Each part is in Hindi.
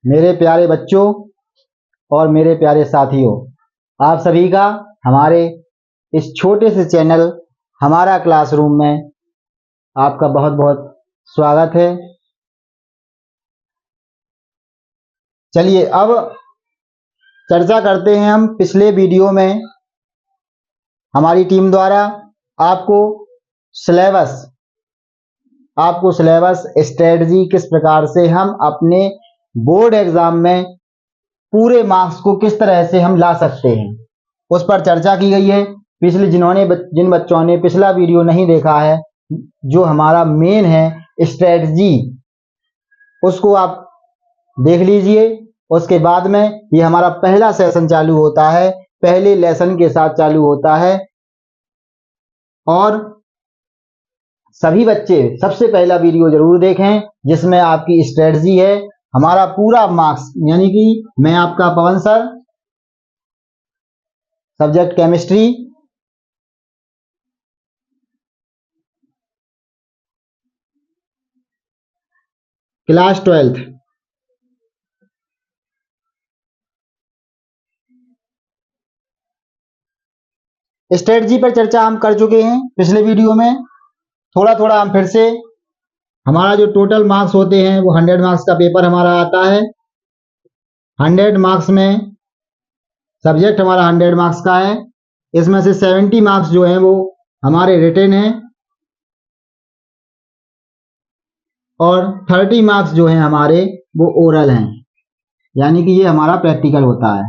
मेरे प्यारे बच्चों और मेरे प्यारे साथियों, आप सभी का हमारे इस छोटे से चैनल हमारा क्लासरूम में आपका बहुत बहुत स्वागत है। चलिए अब चर्चा करते हैं हम पिछले वीडियो में हमारी टीम द्वारा आपको सिलेबस स्ट्रेटजी किस प्रकार से हम अपने बोर्ड एग्जाम में पूरे मार्क्स को किस तरह से हम ला सकते हैं, उस पर चर्चा की गई है। पिछले जिन बच्चों ने पिछला वीडियो नहीं देखा है, जो हमारा मेन है स्ट्रेटजी, उसको आप देख लीजिए। उसके बाद में ये हमारा पहला सेशन चालू होता है, पहले लेसन के साथ चालू होता है। और सभी बच्चे सबसे पहला वीडियो जरूर देखें जिसमें आपकी स्ट्रेटजी है, हमारा पूरा मार्क्स, यानी कि मैं आपका Pawan sir, subject chemistry, class 12th। Strategy पर चर्चा हम कर चुके हैं पिछले वीडियो में। थोड़ा थोड़ा हम फिर से, हमारा जो टोटल मार्क्स होते हैं वो 100 मार्क्स का पेपर हमारा आता है। 100 मार्क्स में सब्जेक्ट हमारा 100 मार्क्स का है। इसमें से 70 मार्क्स जो हैं वो हमारे रिटन हैं और 30 मार्क्स जो हैं हमारे वो ओरल हैं, यानी कि ये हमारा प्रैक्टिकल होता है।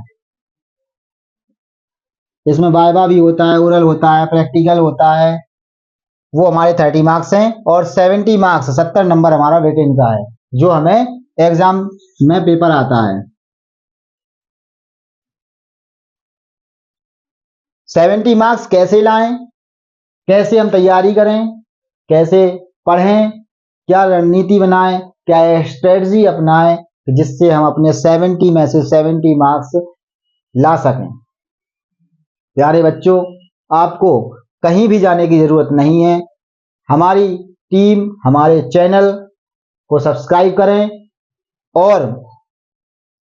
इसमें वाइवा भी होता है, ओरल होता है, प्रैक्टिकल होता है। वो हमारे 30 मार्क्स हैं और 70 मार्क्स 70 नंबर हमारा रिटन का है, जो हमें एग्जाम में पेपर आता है। 70 मार्क्स कैसे लाएं, कैसे हम तैयारी करें, कैसे पढ़ें, क्या रणनीति बनाएं, क्या स्ट्रेटजी अपनाएं जिससे हम अपने 70 में से 70 मार्क्स ला सकें। प्यारे बच्चों, आपको कहीं भी जाने की जरूरत नहीं है। हमारी टीम, हमारे चैनल को सब्सक्राइब करें और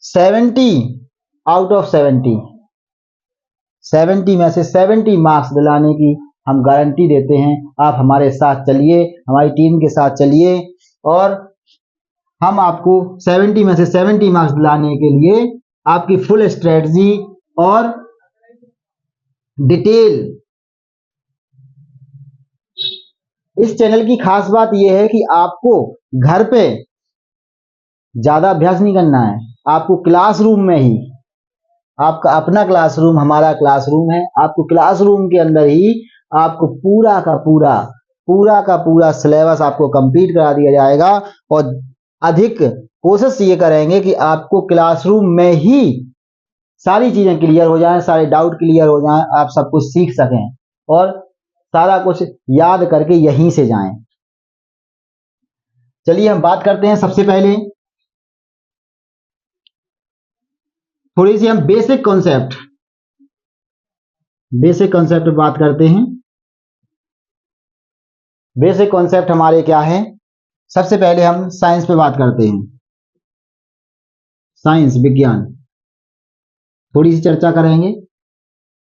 70 आउट ऑफ 70 में से 70 मार्क्स दिलाने की हम गारंटी देते हैं। आप हमारे साथ चलिए, हमारी टीम के साथ चलिए और हम आपको 70 में से 70 मार्क्स दिलाने के लिए आपकी फुल स्ट्रेटजी और डिटेल। इस चैनल की खास बात यह है कि आपको घर पे ज्यादा अभ्यास नहीं करना है, आपको क्लासरूम में ही, आपका अपना क्लासरूम हमारा क्लासरूम है, आपको क्लासरूम के अंदर ही आपको पूरा का पूरा सिलेबस आपको कंप्लीट करा दिया जाएगा। और अधिक कोशिश ये करेंगे कि आपको क्लासरूम में ही सारी चीजें क्लियर हो जाएं, सारे डाउट क्लियर हो जाएं, आप सब कुछ सीख सकें और सारा कुछ याद करके यहीं से जाएं। चलिए हम बात करते हैं। सबसे पहले थोड़ी सी हम बेसिक कॉन्सेप्ट बात करते हैं। बेसिक कॉन्सेप्ट हमारे क्या है? सबसे पहले हम साइंस पे बात करते हैं। साइंस, विज्ञान, थोड़ी सी चर्चा करेंगे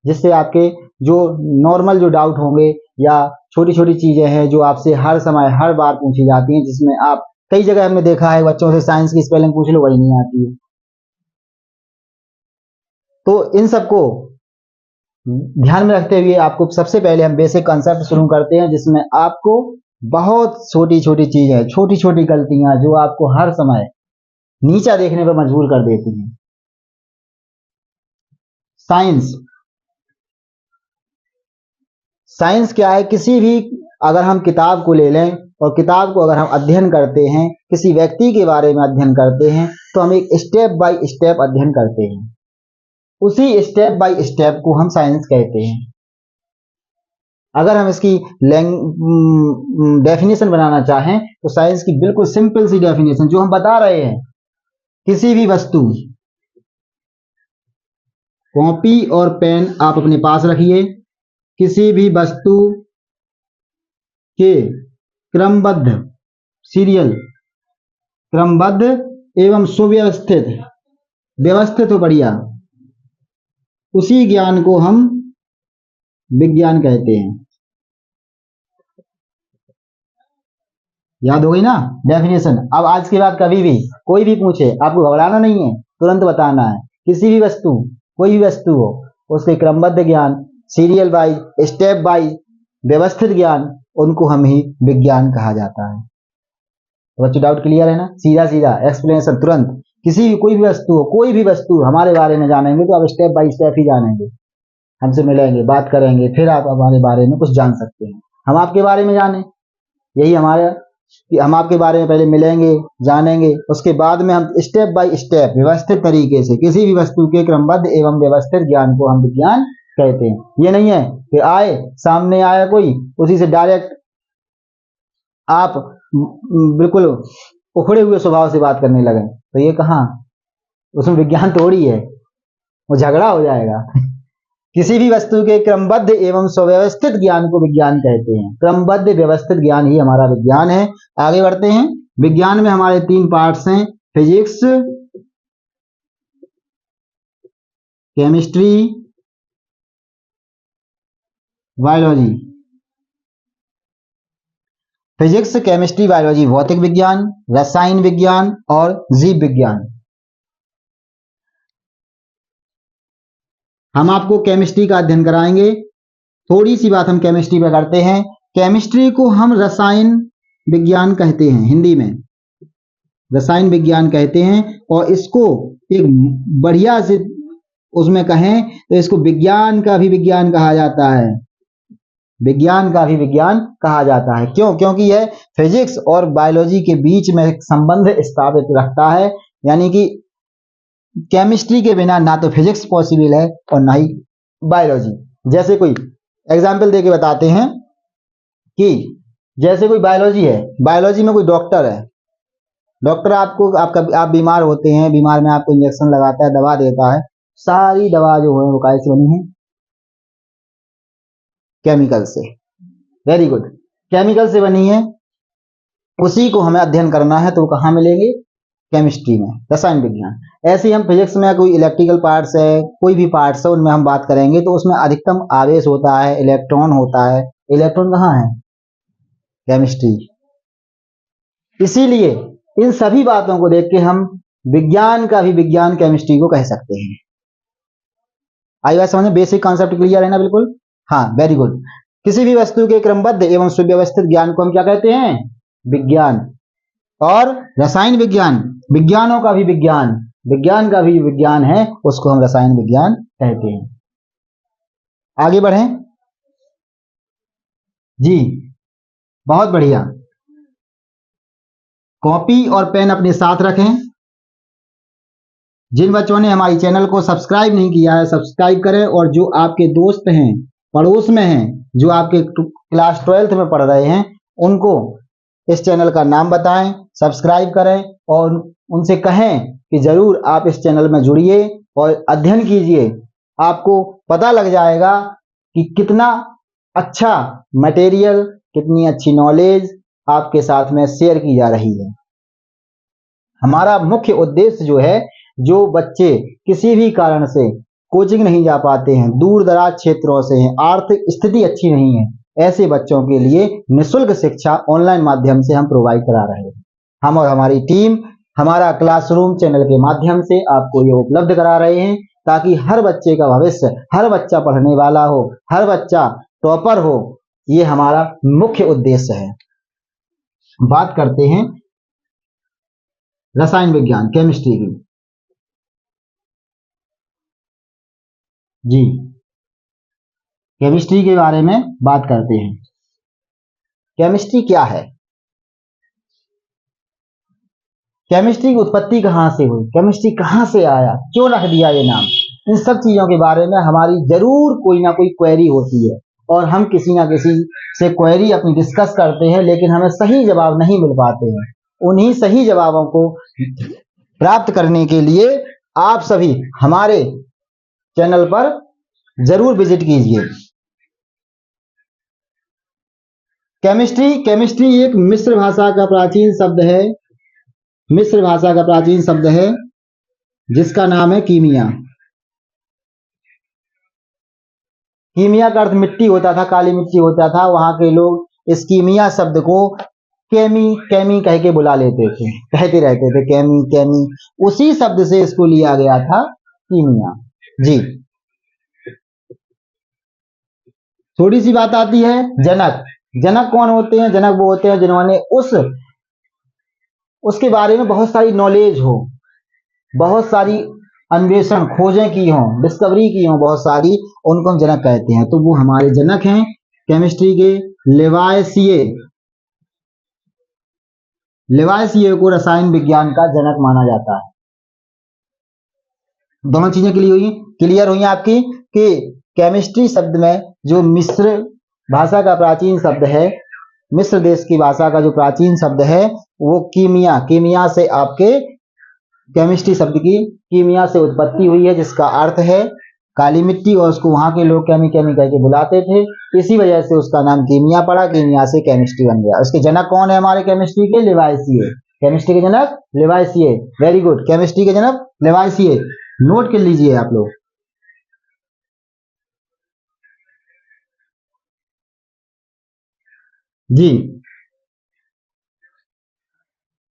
जिससे आपके जो नॉर्मल जो डाउट होंगे या छोटी छोटी चीजें हैं जो आपसे हर समय हर बार पूछी जाती हैं, जिसमें आप कई जगह हमने देखा है बच्चों से साइंस की स्पेलिंग पूछ लो वही नहीं आती है, तो इन सबको ध्यान में रखते हुए आपको सबसे पहले हम बेसिक कॉन्सेप्ट शुरू करते हैं, जिसमें आपको बहुत छोटी छोटी चीजें, छोटी छोटी गलतियां जो आपको हर समय नीचा देखने पर मजबूर कर देती हैं। साइंस क्या है? किसी भी, अगर हम किताब को ले लें और किताब को अगर हम अध्ययन करते हैं, किसी व्यक्ति के बारे में अध्ययन करते हैं, तो हम एक स्टेप बाय स्टेप अध्ययन करते हैं। उसी स्टेप बाय स्टेप को हम साइंस कहते हैं। अगर हम इसकी डेफिनेशन बनाना चाहें तो साइंस की बिल्कुल सिंपल सी डेफिनेशन जो हम बता रहे हैं, किसी भी वस्तु, कॉपी और पेन आप अपने पास रखिए, किसी भी वस्तु के क्रमबद्ध एवं सुव्यवस्थित, व्यवस्थित हो बढ़िया, उसी ज्ञान को हम विज्ञान कहते हैं। याद हो गई ना डेफिनेशन। अब आज के बाद कभी भी कोई भी पूछे, आपको घबराना नहीं है, तुरंत बताना है। किसी भी वस्तु, कोई भी वस्तु हो, उसके क्रमबद्ध ज्ञान, सीरियल वाइज, स्टेप वाइज, व्यवस्थित ज्ञान, उनको हम ही विज्ञान कहा जाता है। तो बच्चों डाउट क्लियर है ना? सीधा सीधा एक्सप्लेनेशन तुरंत। किसी भी कोई भी वस्तु हो, कोई भी वस्तु हमारे बारे में जानेंगे तो आप स्टेप बाय स्टेप ही जानेंगे। हमसे मिलेंगे, बात करेंगे, फिर आप हमारे बारे में कुछ जान सकते हैं। हम आपके बारे में जाने, यही हमारा कि हम आपके बारे में पहले मिलेंगे, जानेंगे, उसके बाद में हम स्टेप बाय स्टेप व्यवस्थित तरीके से किसी भी वस्तु के क्रमबद्ध एवं व्यवस्थित ज्ञान को हम विज्ञान कहते हैं। ये नहीं है कि आए सामने आया कोई, उसी से डायरेक्ट आप बिल्कुल उखड़े हुए स्वभाव से बात करने लगे, तो ये कहाँ, उसमें विज्ञान थोड़ी है, वो झगड़ा हो जाएगा। किसी भी वस्तु के क्रमबद्ध एवं सुव्यवस्थित ज्ञान को विज्ञान कहते हैं। क्रमबद्ध व्यवस्थित ज्ञान ही हमारा विज्ञान है। आगे बढ़ते हैं। विज्ञान में हमारे 3 पार्ट्स हैं, physics, chemistry, biology. Physics, chemistry, biology भौतिक विज्ञान, रसायन विज्ञान और जीव विज्ञान। हम आपको केमिस्ट्री का अध्ययन कराएंगे। थोड़ी सी बात हम केमिस्ट्री पर करते हैं। केमिस्ट्री को हम रसायन विज्ञान कहते हैं, हिंदी में रसायन विज्ञान कहते हैं, और इसको एक बढ़िया से उसमें कहें तो इसको विज्ञान का भी विज्ञान कहा जाता है। विज्ञान का भी विज्ञान कहा जाता है। क्यों? क्योंकि यह फिजिक्स और बायोलॉजी के बीच में एक संबंध स्थापित रखता है। यानी कि केमिस्ट्री के बिना ना तो फिजिक्स पॉसिबल है और ना ही बायोलॉजी। जैसे कोई एग्जाम्पल देके बताते हैं कि जैसे कोई बायोलॉजी है, बायोलॉजी में कोई डॉक्टर है, डॉक्टर आप बीमार होते हैं, बीमार में आपको इंजेक्शन लगाता है, दवा देता है। सारी दवा जो है वो काय से बनी है? केमिकल से। वेरी गुड, केमिकल से बनी है। उसी को हमें अध्ययन करना है तो कहाँ मिलेंगे? केमिस्ट्री में, रसायन विज्ञान। ऐसे ही हम फिजिक्स में कोई इलेक्ट्रिकल पार्ट्स है, कोई भी पार्ट्स है, उनमें हम बात करेंगे तो उसमें अधिकतम आवेश होता है, इलेक्ट्रॉन होता है। इलेक्ट्रॉन कहाँ है? केमिस्ट्री। इसीलिए इन सभी बातों को देख के हम विज्ञान का भी विज्ञान केमिस्ट्री को कह सकते हैं। आई बात समझ में? बेसिक कॉन्सेप्ट क्लियर है ना? बिल्कुल, हाँ, वेरी गुड। किसी भी वस्तु के क्रमबद्ध एवं सुव्यवस्थित ज्ञान को हम क्या कहते हैं? विज्ञान। और रसायन विज्ञान, विज्ञानों का भी विज्ञान, विज्ञान का भी विज्ञान है, उसको हम रसायन विज्ञान कहते हैं। आगे बढ़ें जी, बहुत बढ़िया। कॉपी और पेन अपने साथ रखें। जिन बच्चों ने हमारी चैनल को सब्सक्राइब नहीं किया है, सब्सक्राइब करें, और जो आपके दोस्त हैं, पड़ोस में हैं, जो आपके क्लास 12th में पढ़ रहे हैं, उनको इस चैनल का नाम बताएं, सब्सक्राइब करें, और उनसे कहें कि जरूर आप इस चैनल में जुड़िए और अध्ययन कीजिए। आपको पता लग जाएगा कि कितना अच्छा मटेरियल, कितनी अच्छी नॉलेज आपके साथ में शेयर की जा रही है। हमारा मुख्य उद्देश्य जो है, जो बच्चे किसी भी कारण से कोचिंग नहीं जा पाते हैं, दूर दराज क्षेत्रों से हैं, आर्थिक स्थिति अच्छी नहीं है, ऐसे बच्चों के लिए निःशुल्क शिक्षा ऑनलाइन माध्यम से हम प्रोवाइड करा रहे हैं। हम और हमारी टीम हमारा क्लासरूम चैनल के माध्यम से आपको ये उपलब्ध करा रहे हैं, ताकि हर बच्चे का भविष्य, हर बच्चा पढ़ने वाला हो, हर बच्चा टॉपर हो। ये हमारा मुख्य उद्देश्य है। बात करते हैं रसायन विज्ञान, केमिस्ट्री की। जी, केमिस्ट्री के बारे में बात करते हैं। केमिस्ट्री क्या है? केमिस्ट्री की उत्पत्ति कहाँ से हुई? केमिस्ट्री कहाँ से आया? क्यों रख दिया ये नाम? इन सब चीजों के बारे में हमारी जरूर कोई ना कोई क्वेरी होती है, और हम किसी ना किसी से क्वेरी अपनी डिस्कस करते हैं, लेकिन हमें सही जवाब नहीं मिल पाते हैं। उन्हीं सही जवाबों को प्राप्त करने के लिए आप सभी हमारे चैनल पर जरूर विजिट कीजिए। केमिस्ट्री एक मिस्र भाषा का प्राचीन शब्द है। मिस्र भाषा का प्राचीन शब्द है जिसका नाम है कीमिया। कीमिया का अर्थ मिट्टी होता था, काली मिट्टी होता था। वहां के लोग इस कीमिया शब्द को केमी केमी कह के बुला लेते थे, कहते रहते थे केमी केमी। उसी शब्द से इसको लिया गया था कीमिया। जी, थोड़ी सी बात आती है जनक। जनक कौन होते हैं? जनक वो होते हैं जिन्होंने उसके बारे में बहुत सारी नॉलेज हो, बहुत सारी अन्वेषण खोजें की हों, डिस्कवरी की हों बहुत सारी, उनको हम जनक कहते हैं। तो वो हमारे जनक हैं केमिस्ट्री के लेवायसिए। लेवायसिए को रसायन विज्ञान का जनक माना जाता है। दोनों चीजें क्लियर हुई आपकी कि केमिस्ट्री शब्द में जो मिस्र भाषा का प्राचीन शब्द है, मिस्र देश की भाषा का जो प्राचीन शब्द है वो कीमिया, कीमिया से आपके केमिस्ट्री शब्द की कीमिया से उत्पत्ति हुई है, जिसका अर्थ है काली मिट्टी, और उसको वहां के लोग केमी केमी कह के बुलाते थे। इसी वजह से उसका नाम कीमिया पड़ा, कीमिया से केमिस्ट्री बन गया। उसके जनक कौन है हमारे केमिस्ट्री के? लेवायसिए। केमिस्ट्री के जनक लेवायसिए। वेरी गुड, केमिस्ट्री के जनक लेवायसिए। नोट कर लीजिए आप लोग। जी,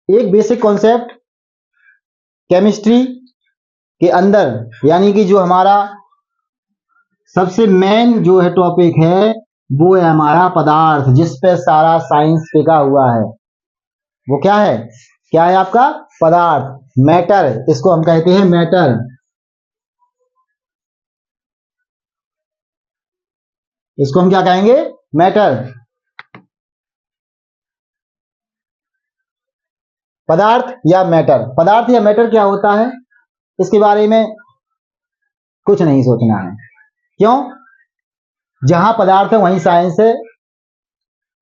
एक बेसिक कॉन्सेप्ट केमिस्ट्री के अंदर, यानी कि जो हमारा सबसे मेन जो है टॉपिक है वो है हमारा पदार्थ, जिस पे सारा साइंस टिका हुआ है। वो क्या है? क्या है आपका? पदार्थ, मैटर। इसको हम कहते हैं मैटर। इसको हम क्या कहेंगे? मैटर। पदार्थ या मैटर। पदार्थ या मैटर क्या होता है, इसके बारे में कुछ नहीं सोचना है। क्यों? जहां पदार्थ है वहीं साइंस है,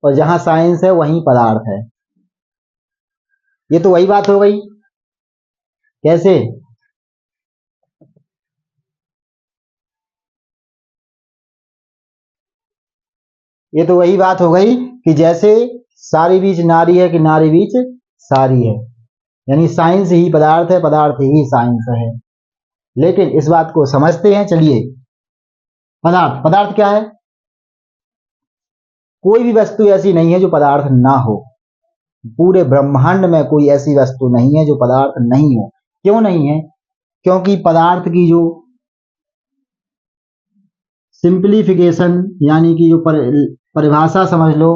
और जहां साइंस है वहीं पदार्थ है। ये तो वही बात हो गई। कैसे? ये तो वही बात हो गई कि जैसे सारी बीच नारी है कि नारी बीच सारी है, यानी साइंस ही पदार्थ है, पदार्थ ही साइंस है। लेकिन इस बात को समझते हैं। चलिए, पदार्थ, पदार्थ क्या है? कोई भी वस्तु ऐसी नहीं है जो पदार्थ ना हो। पूरे ब्रह्मांड में कोई ऐसी वस्तु नहीं है जो पदार्थ नहीं हो। क्यों नहीं है? क्योंकि पदार्थ की जो सिंप्लीफिकेशन, यानी कि जो परिभाषा समझ लो,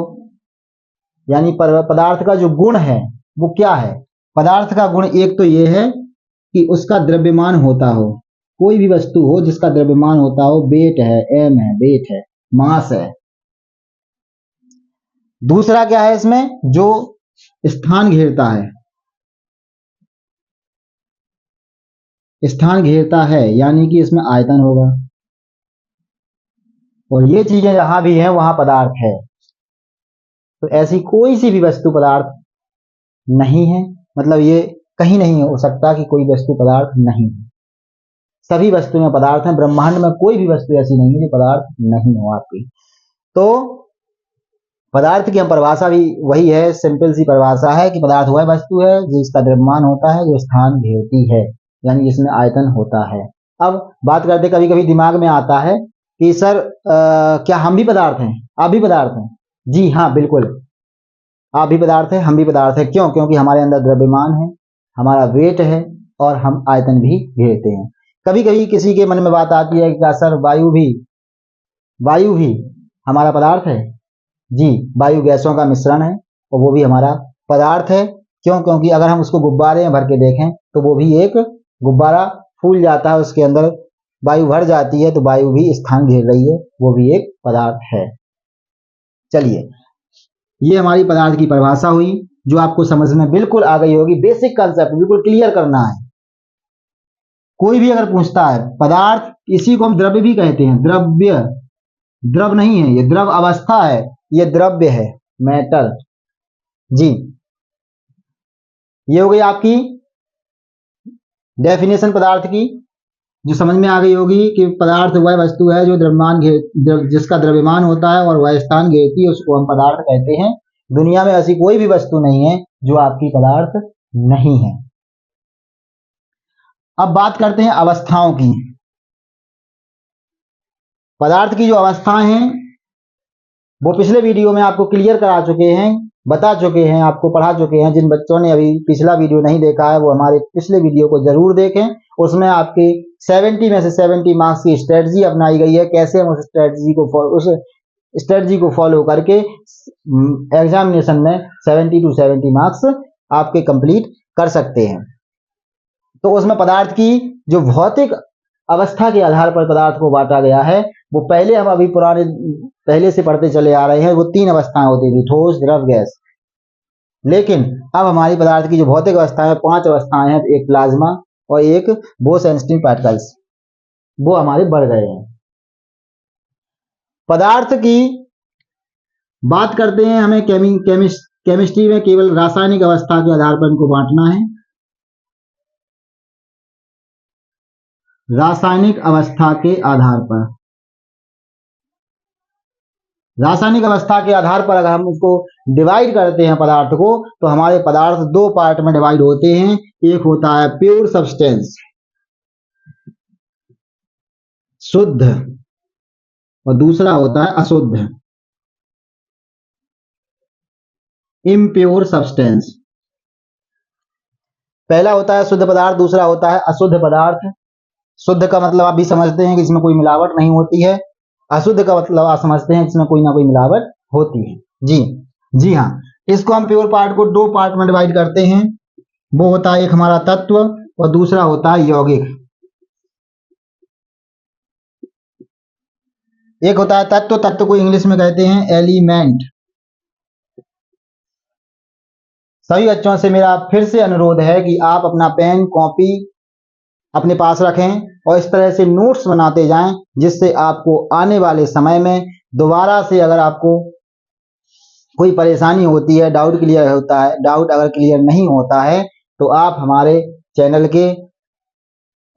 यानी पदार्थ का जो गुण है वो क्या है? पदार्थ का गुण एक तो ये है कि उसका द्रव्यमान होता हो। कोई भी वस्तु हो जिसका द्रव्यमान होता हो, वेट है, एम है, वेट है, मास है। दूसरा क्या है इसमें? जो स्थान घेरता है, स्थान घेरता है, यानी कि इसमें आयतन होगा। और ये चीजें जहां भी हैं वहां पदार्थ है। तो ऐसी कोई सी भी वस्तु पदार्थ नहीं है, मतलब ये कहीं नहीं हो सकता कि कोई वस्तु पदार्थ नहीं है। सभी वस्तुएं पदार्थ हैं। ब्रह्मांड में कोई भी वस्तु ऐसी नहीं है जो पदार्थ नहीं हो आपकी। तो पदार्थ की हम परिभाषा भी वही है, सिंपल सी परिभाषा है कि पदार्थ वह वस्तु है जिसका द्रव्यमान होता है, जो स्थान घेरती है, यानी जिसमें आयतन होता है। अब बात करते, कभी कभी दिमाग में आता है कि सर क्या हम भी पदार्थ हैं? आप भी पदार्थ हैं? जी हाँ, बिल्कुल, आप भी पदार्थ हैं, हम भी पदार्थ हैं। क्यों? क्योंकि हमारे अंदर द्रव्यमान है, हमारा वेट है, और हम आयतन भी घेरते हैं। कभी कभी किसी के मन में बात आती है कि क्या सर वायु भी हमारा पदार्थ है? जी, वायु गैसों का मिश्रण है और वो भी हमारा पदार्थ है। क्यों? क्योंकि अगर हम उसको गुब्बारे में भर के देखें तो वो भी एक गुब्बारा फूल जाता है, उसके अंदर वायु भर जाती है, तो वायु भी स्थान घेर रही है, वो भी एक पदार्थ है। चलिए, ये हमारी पदार्थ की परिभाषा हुई, जो आपको समझ में बिल्कुल आ गई होगी। बेसिक कंसेप्ट बिल्कुल क्लियर करना है। कोई भी अगर पूछता है पदार्थ, इसी को हम द्रव्य भी कहते हैं। द्रव्य, द्रव नहीं है ये, द्रव अवस्था है, ये द्रव्य है, मैटर। जी, ये हो गई आपकी डेफिनेशन पदार्थ की, जो समझ में आ गई होगी कि पदार्थ वह वस्तु है जो जिसका द्रव्यमान होता है और वह स्थान घेरती है, उसको हम पदार्थ कहते हैं। दुनिया में ऐसी कोई भी वस्तु नहीं है जो आपकी पदार्थ नहीं है। अब बात करते हैं अवस्थाओं की। पदार्थ की जो अवस्थाएं हैं वो पिछले वीडियो में आपको क्लियर करा चुके हैं, बता चुके हैं, आपको पढ़ा चुके हैं। जिन बच्चों ने अभी पिछला वीडियो नहीं देखा है वो हमारे पिछले वीडियो को जरूर देखें। उसमें आपके 70 में से 70 मार्क्स की स्ट्रेटजी अपनाई गई है, कैसे हम उस स्ट्रेटजी को फॉलो करके एग्जामिनेशन में 70 to 70 मार्क्स आपके कंप्लीट कर सकते हैं। तो उसमें पदार्थ की जो भौतिक अवस्था के आधार पर पदार्थ को बांटा गया है, वो पहले हम अभी पहले से पढ़ते चले आ रहे हैं। वो 3 अवस्थाएं होती थी, ठोस, द्रव, गैस। लेकिन अब हमारी पदार्थ की जो भौतिक अवस्था है, 5 अवस्थाएं हैं, एक प्लाज्मा और एक बोस-आइंस्टीन पार्टिकल्स, वो हमारे बढ़ गए हैं। पदार्थ की बात करते हैं, हमें केमिस्ट्री में केवल रासायनिक अवस्था के आधार पर इनको बांटना है। रासायनिक अवस्था के आधार पर, रासायनिक अवस्था के आधार पर अगर हम उसको डिवाइड करते हैं पदार्थ को, तो हमारे पदार्थ 2 पार्ट में डिवाइड होते हैं। एक होता है प्योर सब्सटेंस, शुद्ध, और दूसरा होता है अशुद्ध, इम्प्योर सब्सटेंस। पहला होता है शुद्ध पदार्थ, दूसरा होता है अशुद्ध पदार्थ। शुद्ध का मतलब आप भी समझते हैं कि इसमें कोई मिलावट नहीं होती है। अशुद्ध का मतलब आप समझते हैं इसमें कोई ना कोई मिलावट होती है। जी हाँ, इसको हम प्योर पार्ट को 2 पार्ट में डिवाइड करते हैं। वो होता है एक हमारा तत्व और दूसरा होता है यौगिक। एक होता है तत्व, तत्व को इंग्लिश में कहते हैं एलिमेंट। सभी बच्चों से मेरा फिर से अनुरोध है कि आप अपना पेन कॉपी अपने पास रखें और इस तरह से नोट्स बनाते जाएं, जिससे आपको आने वाले समय में दोबारा से अगर आपको कोई परेशानी होती है, डाउट क्लियर होता है, डाउट अगर क्लियर नहीं होता है तो आप हमारे चैनल के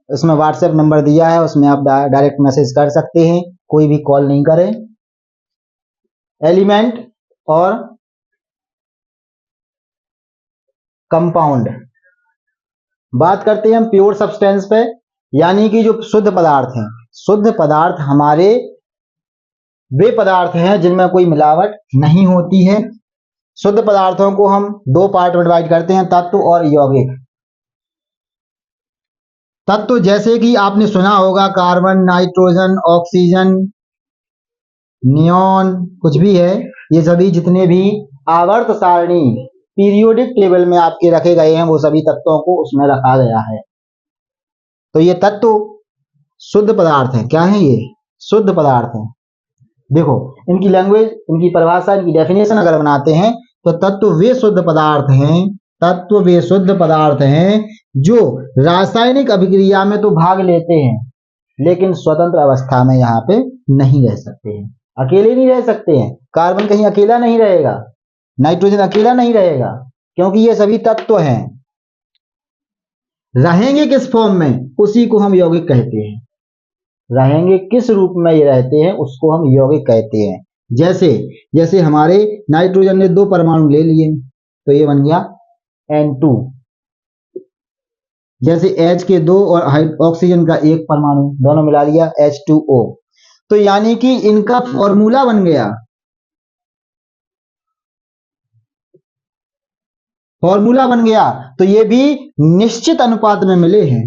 उसमें व्हाट्सएप नंबर दिया है, उसमें आप डायरेक्ट मैसेज कर सकते हैं, कोई भी कॉल नहीं करें। एलिमेंट और कंपाउंड। बात करते हैं हम प्योर सब्सटेंस पे, यानी कि जो शुद्ध पदार्थ हैं। शुद्ध पदार्थ हमारे वे पदार्थ हैं जिनमें कोई मिलावट नहीं होती है। शुद्ध पदार्थों को हम 2 पार्ट में डिवाइड करते हैं, तत्व और यौगिक। तत्व जैसे कि आपने सुना होगा कार्बन, नाइट्रोजन, ऑक्सीजन, नियॉन, कुछ भी है, ये सभी जितने भी आवर्त सारणी पीरियोडिक टेबल में आपके रखे गए हैं, वो सभी तत्वों को उसमें रखा गया है। तो ये तत्व शुद्ध पदार्थ है। क्या है ये? शुद्ध पदार्थ है। देखो इनकी लैंग्वेज, इनकी परिभाषा, इनकी डेफिनेशन अगर बनाते हैं तो तत्व वे शुद्ध पदार्थ हैं, तत्व वे शुद्ध पदार्थ हैं जो रासायनिक अभिक्रिया में तो भाग लेते हैं लेकिन स्वतंत्र अवस्था में यहाँ पे नहीं रह सकते हैं, अकेले नहीं रह सकते हैं। कार्बन कहीं अकेला नहीं रहेगा, नाइट्रोजन अकेला नहीं रहेगा, क्योंकि ये सभी तत्व हैं। रहेंगे किस फॉर्म में, उसी को हम यौगिक कहते हैं। रहेंगे किस रूप में ये रहते हैं, उसको हम यौगिक कहते हैं। जैसे हमारे नाइट्रोजन ने 2 परमाणु ले लिए तो ये बन गया N2। जैसे H के 2 और ऑक्सीजन का 1 परमाणु, दोनों मिला लिया H2O। तो यानी कि इनका फॉर्मूला बन गया। फॉर्मूला बन गया तो ये भी निश्चित अनुपात में मिले हैं।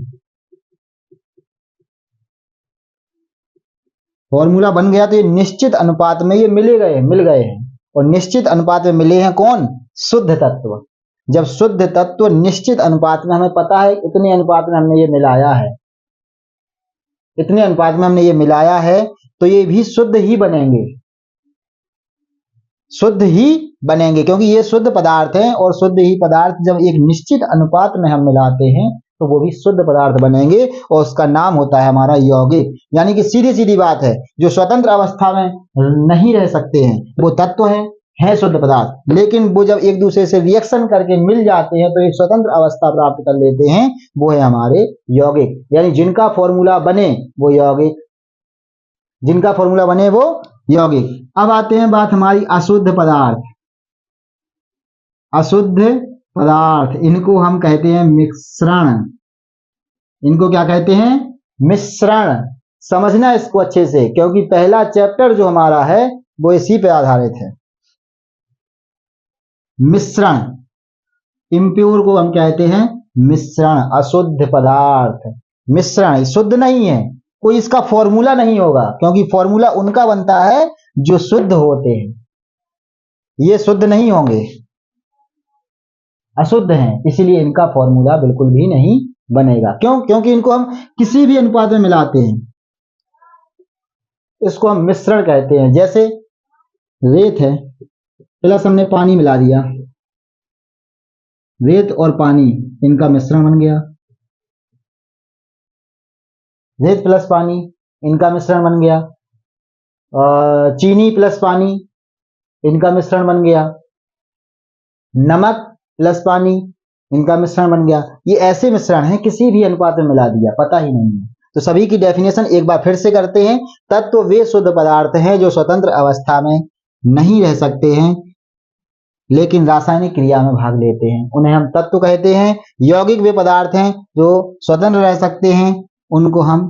फॉर्मूला बन गया तो ये निश्चित अनुपात में ये मिल गए हैं। और निश्चित अनुपात में मिले हैं कौन? शुद्ध तत्व। जब शुद्ध तत्व निश्चित अनुपात में, हमें पता है इतने अनुपात में हमने ये मिलाया है, इतने अनुपात में हमने ये मिलाया है, तो ये भी शुद्ध ही बनेंगे, शुद्ध ही बनेंगे, क्योंकि ये शुद्ध पदार्थ हैं। और शुद्ध ही पदार्थ जब एक निश्चित अनुपात में हम मिलाते हैं तो वो भी शुद्ध पदार्थ बनेंगे और उसका नाम होता है हमारा यौगिक। यानी कि सीधी सीधी बात है, जो स्वतंत्र अवस्था में नहीं रह सकते हैं वो तत्व है शुद्ध पदार्थ, लेकिन वो जब एक दूसरे से रिएक्शन करके मिल जाते हैं तो एक स्वतंत्र अवस्था प्राप्त कर लेते हैं, वो है हमारे यौगिक। यानी जिनका फॉर्मूला बने वो यौगिक, जिनका फॉर्मूला बने वो यौगिक। अब आते हैं बात हमारी अशुद्ध पदार्थ। अशुद्ध पदार्थ, इनको हम कहते हैं मिश्रण। इनको क्या कहते हैं? मिश्रण। समझना इसको अच्छे से, क्योंकि पहला चैप्टर जो हमारा है वो इसी पे आधारित है। मिश्रण, इम्प्योर को हम कहते हैं मिश्रण, अशुद्ध पदार्थ। मिश्रण शुद्ध नहीं है, कोई इसका फॉर्मूला नहीं होगा, क्योंकि फॉर्मूला उनका बनता है जो शुद्ध होते हैं, ये शुद्ध नहीं होंगे, अशुद्ध हैं, इसीलिए इनका फॉर्मूला बिल्कुल भी नहीं बनेगा। क्यों? क्योंकि इनको हम किसी भी अनुपात में मिलाते हैं, इसको हम मिश्रण कहते हैं। जैसे रेत है, प्लस हमने पानी मिला दिया, रेत और पानी इनका मिश्रण बन गया। रेत प्लस पानी इनका मिश्रण बन गया। चीनी प्लस पानी इनका मिश्रण बन गया। नमक प्लस पानी इनका मिश्रण बन गया। ये ऐसे मिश्रण है, किसी भी अनुपात में मिला दिया, पता ही नहीं है। तो सभी की डेफिनेशन एक बार फिर से करते हैं। तत्व वे शुद्ध पदार्थ हैं जो स्वतंत्र अवस्था में नहीं रह सकते हैं लेकिन रासायनिक क्रिया में भाग लेते हैं, उन्हें हम तत्व कहते हैं। यौगिक वे पदार्थ हैं जो स्वतंत्र रह सकते हैं, उनको हम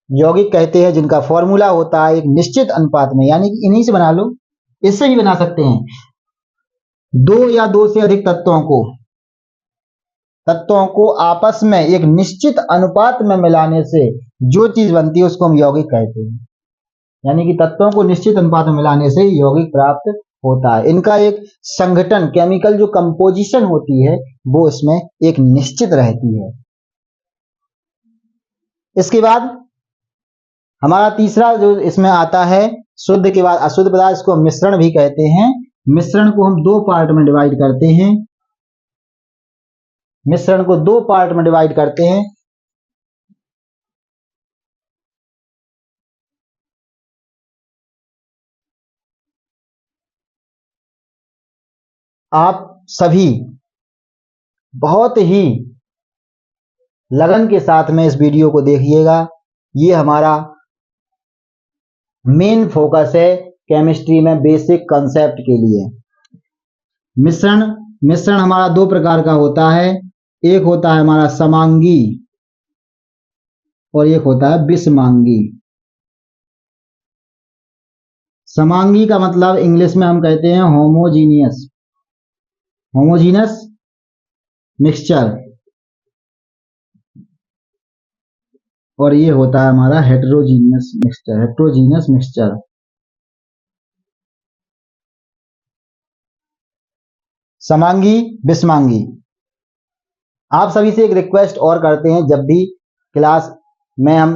यौगिक कहते हैं, जिनका फॉर्मूला होता है एक निश्चित अनुपात में, यानी कि इन्हीं से बना लो, इससे भी बना सकते हैं। दो या दो से अधिक तत्वों को आपस में एक निश्चित अनुपात में मिलाने से जो चीज बनती है उसको हम यौगिक कहते हैं। यानी कि तत्वों को निश्चित अनुपात में मिलाने से यौगिक प्राप्त होता है। इनका एक संगठन, केमिकल जो कंपोजिशन होती है वो इसमें एक निश्चित रहती है। इसके बाद हमारा तीसरा जो इसमें आता है, शुद्ध के बाद अशुद्ध पदार्थ, इसको हम मिश्रण भी कहते हैं। मिश्रण को हम दो पार्ट में डिवाइड करते हैं। मिश्रण को दो पार्ट में डिवाइड करते हैं। आप सभी बहुत ही लगन के साथ में इस वीडियो को देखिएगा। ये हमारा मेन फोकस है केमिस्ट्री में बेसिक कॉन्सेप्ट के लिए। मिश्रण हमारा दो प्रकार का होता है, एक होता है हमारा समांगी और एक होता है विषमांगी। समांगी का मतलब इंग्लिश में हम कहते हैं होमोजीनियस मिक्सचर, और ये होता है हमारा हेटेरोजीनियस मिक्सचर। समांगी, विषमांगी। आप सभी से एक रिक्वेस्ट और करते हैं, जब भी क्लास में हम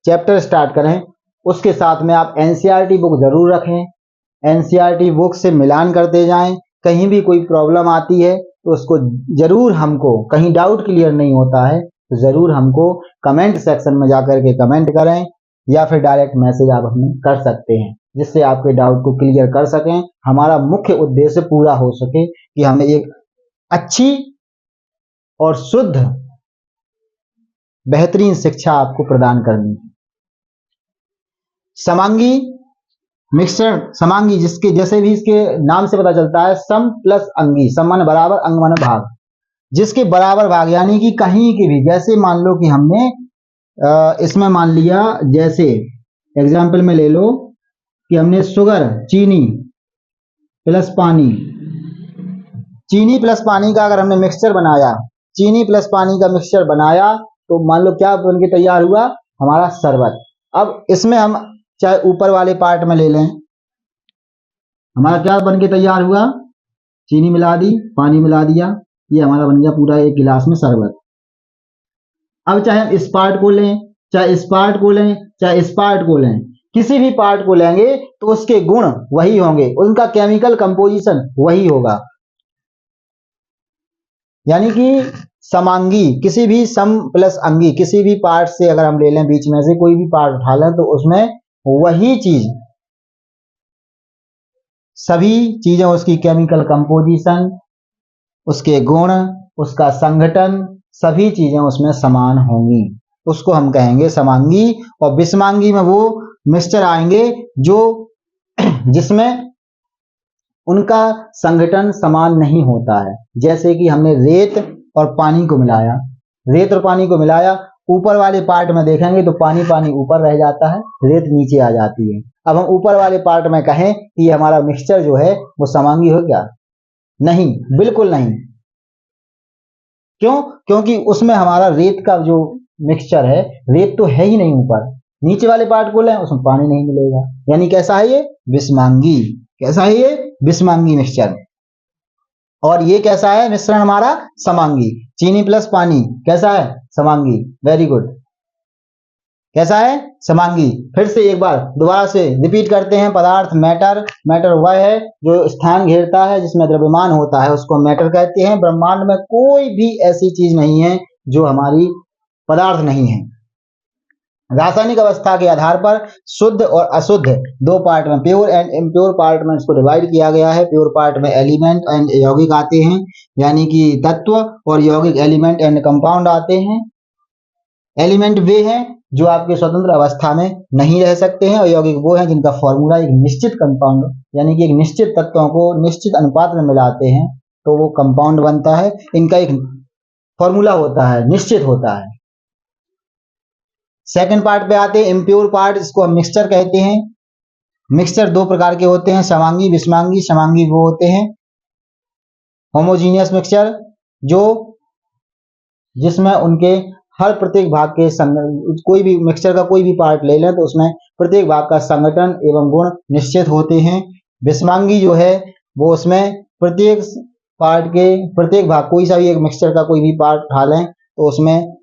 चैप्टर स्टार्ट करें उसके साथ में आप एनसीईआरटी बुक जरूर रखें। एनसीईआरटी बुक से मिलान करते जाएं। कहीं भी कोई प्रॉब्लम आती है तो उसको जरूर, हमको कहीं डाउट क्लियर नहीं होता है तो जरूर हमको कमेंट सेक्शन में जाकर के कमेंट करें, या फिर डायरेक्ट मैसेज आप हमें कर सकते हैं, जिससे आपके डाउट को क्लियर कर सकें। हमारा मुख्य उद्देश्य पूरा हो सके कि हमें एक अच्छी और शुद्ध बेहतरीन शिक्षा आपको प्रदान करनी है। समांगी मिश्रण, समांगी जिसके जैसे भी इसके नाम से पता चलता है, सम प्लस अंगी, सम माने बराबर, अंग माने भाग, जिसके बराबर भाग, यानी कि कहीं के भी, जैसे मान लो कि हमने इसमें मान लिया, जैसे एग्जाम्पल में ले लो कि हमने शुगर, चीनी प्लस पानी, चीनी प्लस पानी का अगर हमने मिक्सचर बनाया, चीनी प्लस पानी का मिक्सचर बनाया, तो मान लो क्या बन के तैयार हुआ, हमारा शरबत। अब इसमें हम चाहे ऊपर वाले पार्ट में ले लें, हमारा क्या बन के तैयार हुआ, चीनी मिला दी, पानी मिला दिया, ये हमारा बन गया पूरा एक गिलास में शरबत। अब चाहे हम इस पार्ट को लें, चाहे इस पार्ट को लें, चाहे इस पार्ट को लें, किसी भी पार्ट को लेंगे तो उसके गुण वही होंगे, उनका केमिकल कंपोजिशन वही होगा। यानी कि समांगी, किसी भी सम प्लस अंगी, किसी भी पार्ट से अगर हम ले लें, बीच में से कोई भी पार्ट उठा लें, तो उसमें वही चीज, सभी चीजें, उसकी केमिकल कंपोजिशन, उसके गुण, उसका संगठन, सभी चीजें उसमें समान होंगी, उसको हम कहेंगे समांगी। और विषमांगी में वो मिक्सचर आएंगे जो जिसमें उनका संघटन समान नहीं होता है। जैसे कि हमने रेत और पानी को मिलाया, रेत और पानी को मिलाया, ऊपर वाले पार्ट में देखेंगे तो पानी पानी ऊपर रह जाता है, रेत नीचे आ जाती है। अब हम ऊपर वाले पार्ट में कहें कि हमारा मिक्सचर जो है वो समांगी हो क्या? नहीं, बिल्कुल नहीं। क्यों? क्योंकि उसमें हमारा रेत का जो मिक्सचर है, रेत तो है ही नहीं ऊपर, नीचे वाले पार्ट को लें उसमें पानी नहीं मिलेगा, यानी कैसा है ये? विषमांगी। कैसा है ये? विषमांगी मिक्सचर। और ये कैसा है मिश्रण हमारा? समांगी। चीनी प्लस पानी कैसा है? समांगी। Very good. कैसा है? समांगी। फिर से एक बार दोबारा से रिपीट करते हैं। पदार्थ मैटर, मैटर वह है जो स्थान घेरता है, जिसमें द्रव्यमान होता है, उसको मैटर कहते हैं। ब्रह्मांड में कोई भी ऐसी चीज नहीं है जो हमारी पदार्थ नहीं है। रासायनिक अवस्था के आधार पर शुद्ध और अशुद्ध दो पार्ट में, प्योर एंड इम्प्योर पार्ट में इसको डिवाइड किया गया है। प्योर पार्ट में एलिमेंट एंड यौगिक आते हैं, यानी कि तत्व, और यौगिक एलिमेंट एंड कंपाउंड आते हैं। एलिमेंट वे हैं जो आपके स्वतंत्र अवस्था में नहीं रह सकते हैं, और यौगिक वो हैं जिनका फॉर्मूला एक निश्चित कंपाउंड, यानी कि एक निश्चित तत्वों को निश्चित अनुपात में मिलाते हैं तो वो कंपाउंड बनता है। इनका एक फॉर्मूला होता है, निश्चित होता है। सेकंड पार्ट पे आते हैं इम्प्योर पार्ट, इसको हम मिक्सचर कहते हैं। मिक्सचर दो प्रकार के होते हैं, समांगी, विषमांगी। समांगी वो होते हैं होमोजीनियस मिक्सचर, जो जिसमें उनके हर प्रत्येक भाग के कोई भी मिक्सचर का कोई भी पार्ट ले लें तो उसमें प्रत्येक भाग का संगठन एवं गुण निश्चित होते हैं। विषमांगी जो है वो उसमें प्रत्येक पार्ट के प्रत्येक भाग, कोई सा भी एक मिक्सचर का कोई भी पार्ट उठा लें तो उसमें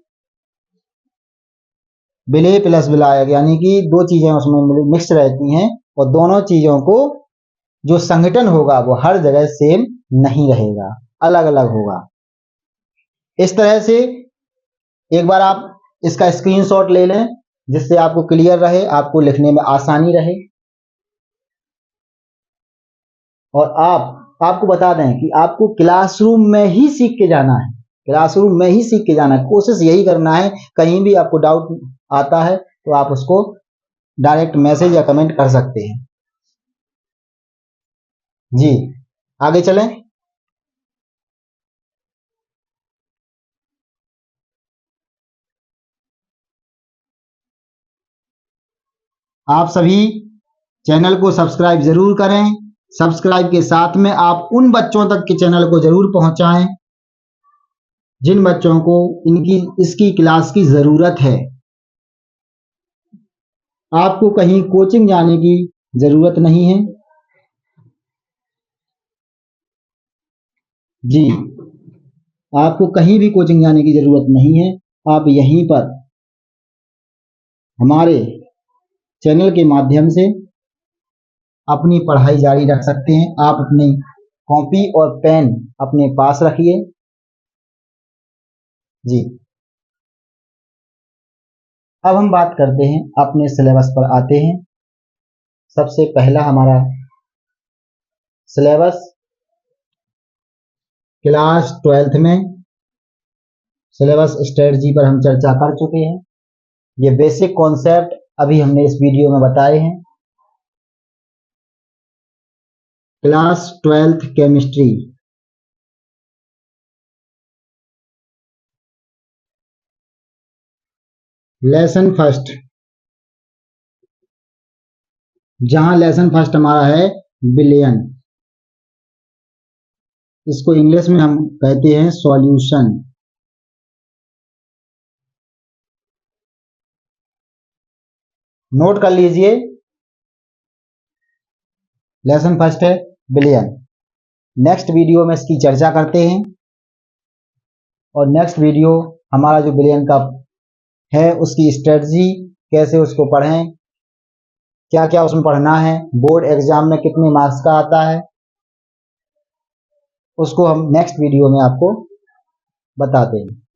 विलेय प्लस विलायक, यानी कि दो चीजें उसमें मिक्स रहती हैं, और दोनों चीजों को जो संगठन होगा वो हर जगह सेम नहीं रहेगा, अलग अलग होगा। इस तरह से एक बार आप इसका स्क्रीनशॉट ले लें जिससे आपको क्लियर रहे, आपको लिखने में आसानी रहे। और आपको बता दें कि आपको क्लासरूम में ही सीख के जाना है, क्लासरूम में ही सीख के जाना है। कोशिश यही करना है। कहीं भी आपको डाउट आता है तो आप उसको डायरेक्ट मैसेज या कमेंट कर सकते हैं। जी, आगे चलें। आप सभी चैनल को सब्सक्राइब जरूर करें। सब्सक्राइब के साथ में आप उन बच्चों तक के चैनल को जरूर पहुंचाएं जिन बच्चों को इसकी क्लास की जरूरत है। आपको कहीं कोचिंग जाने की जरूरत नहीं है। जी, आपको कहीं भी कोचिंग जाने की जरूरत नहीं है। आप यहीं पर हमारे चैनल के माध्यम से अपनी पढ़ाई जारी रख सकते हैं। आप अपनी कॉपी और पेन अपने पास रखिए। जी, अब हम बात करते हैं, अपने सिलेबस पर आते हैं। सबसे पहला हमारा सिलेबस क्लास 12th में सिलेबस स्ट्रेटजी पर हम चर्चा कर चुके हैं। ये बेसिक कॉन्सेप्ट अभी हमने इस वीडियो में बताए हैं। Class 12th chemistry, lesson first, जहां लेसन फर्स्ट हमारा है बिलियन, इसको इंग्लिश में हम कहते हैं सॉल्यूशन। नोट कर लीजिए, लेसन फर्स्ट है बिलियन। नेक्स्ट वीडियो में इसकी चर्चा करते हैं, और नेक्स्ट वीडियो हमारा जो बिलियन का है उसकी स्ट्रेटजी, कैसे उसको पढ़ें, क्या क्या उसमें पढ़ना है, बोर्ड एग्जाम में कितने मार्क्स का आता है, उसको हम नेक्स्ट वीडियो में आपको बताते हैं।